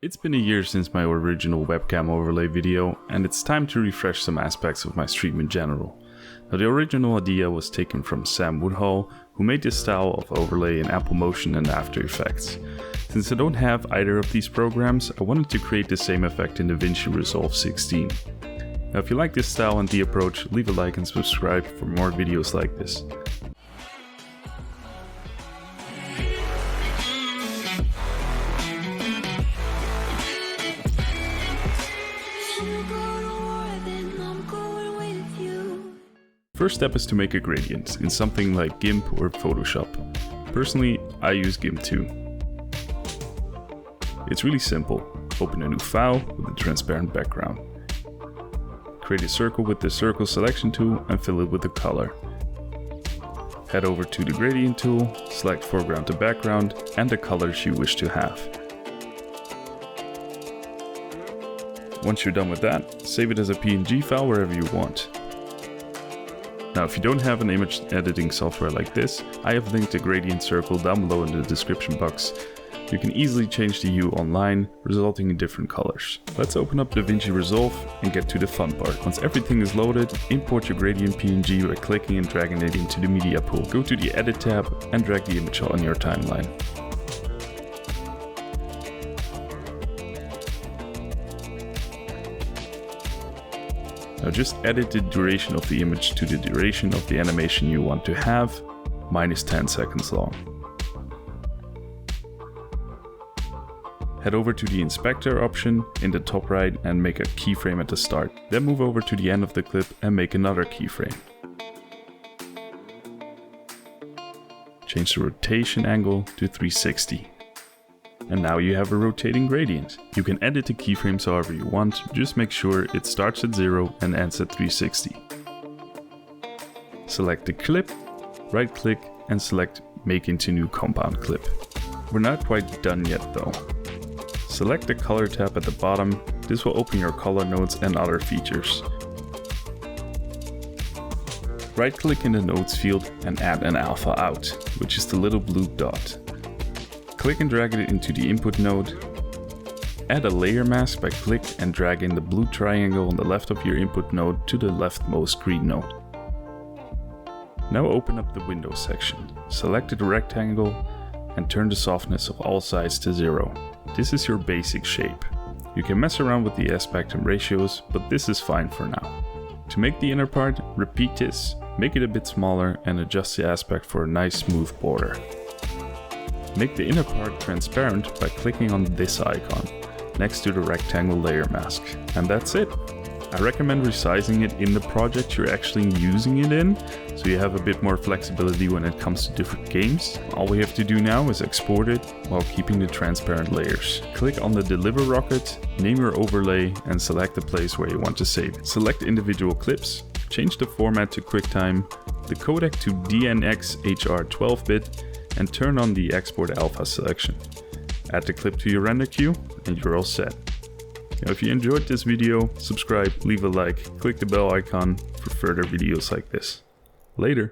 It's been a year since my original webcam overlay video, and it's time to refresh some aspects of my stream in general. Now, the original idea was taken from Sam Woodhull, who made this style of overlay in Apple Motion and After Effects. Since I don't have either of these programs, I wanted to create the same effect in Davinci Resolve 16. Now, if you like this style and the approach, leave a like and subscribe for more videos like this. First step is to make a gradient in something like GIMP or Photoshop. Personally, I use GIMP too. It's really simple. Open a new file with a transparent background. Create a circle with the circle selection tool and fill it with a color. Head over to the gradient tool, select foreground to background and the colors you wish to have. Once you're done with that, save it as a PNG file wherever you want. Now, if you don't have an image editing software like this, I have linked a gradient circle down below in the description box. You can easily change the hue online, resulting in different colors. Let's open up Davinci Resolve and get to the fun part. Once everything is loaded, import your gradient PNG by clicking and dragging it into the media pool. Go to the Edit tab and drag the image on your timeline. Now just edit the duration of the image to the duration of the animation you want to have, minus 10 seconds long. Head over to the inspector option in the top right and make a keyframe at the start. Then move over to the end of the clip and make another keyframe. Change the rotation angle to 360. And now you have a rotating gradient. You can edit the keyframes however you want, just make sure it starts at 0 and ends at 360. Select the clip, right click and select Make into New Compound Clip. We're not quite done yet though. Select the color tab at the bottom, this will open your color nodes and other features. Right click in the nodes field and add an alpha out, which is the little blue dot. Click and drag it into the input node. Add a layer mask by click and drag in the blue triangle on the left of your input node to the leftmost green node. Now open up the Windows section. Select the rectangle and turn the softness of all sides to 0. This is your basic shape. You can mess around with the aspect and ratios, but this is fine for now. To make the inner part, repeat this, make it a bit smaller and adjust the aspect for a nice smooth border. Make the inner part transparent by clicking on this icon, next to the rectangle layer mask. And that's it. I recommend resizing it in the project you're actually using it in, so you have a bit more flexibility when it comes to different games. All we have to do now is export it while keeping the transparent layers. Click on the Deliver rocket, name your overlay and select the place where you want to save it. Select individual clips, change the format to QuickTime, the codec to DNxHR 12-bit, and turn on the Export Alpha selection. Add the clip to your render queue and you're all set. Now, if you enjoyed this video, subscribe, leave a like, click the bell icon for further videos like this. Later!